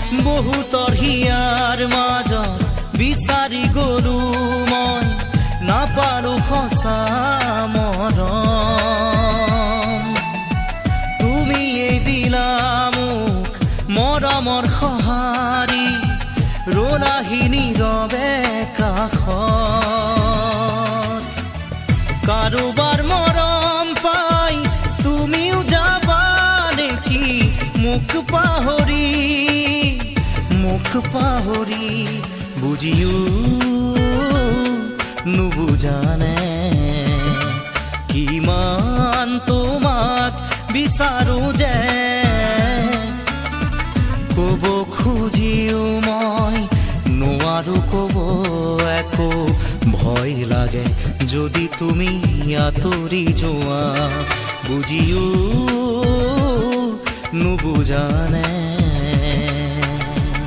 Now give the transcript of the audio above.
বহুতৰ হিয়াৰ মাজত বিচাৰি গলো মই নাপাৰো সঁচা মৰম তুমিয়েই দিলা মোক মৰমৰ সঁহাৰি ৰোনাহি নীৰৱে কাষত কাৰোবাৰ মৰম পাই তুমিও যাবা নেকি মুখ পাহৰি বুজিও নুবুজানে কিমান তোমাক বিচাৰো যে কব খুজিও মই নোৱাৰো কব একো ভয় লাগে যদি তুমি আঁতৰি যোৱা বুজিও নুবুজানে